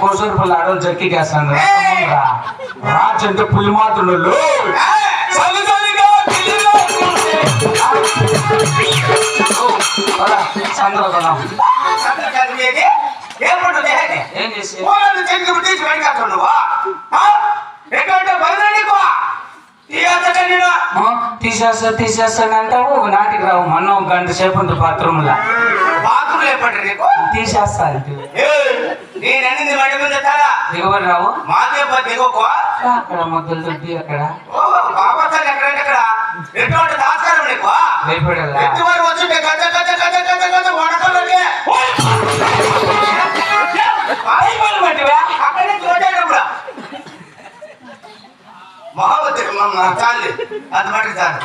కోసూరు పుల్ల అడవులు జక్కికేస్తాను రాజంటే పులి మాత్రులు ఏం చేసి తీసేస్తానంటావు ఒక నాటికి రావు మొన్న ఒక గంట సేపు ఉంటుంది బాత్రూమ్లో తీసేస్తా దిగబడి రావు అక్కడ మొదలు దొడ్డి అక్కడ భయపడాలా మహావతి చాలి అది మటుకు చాలు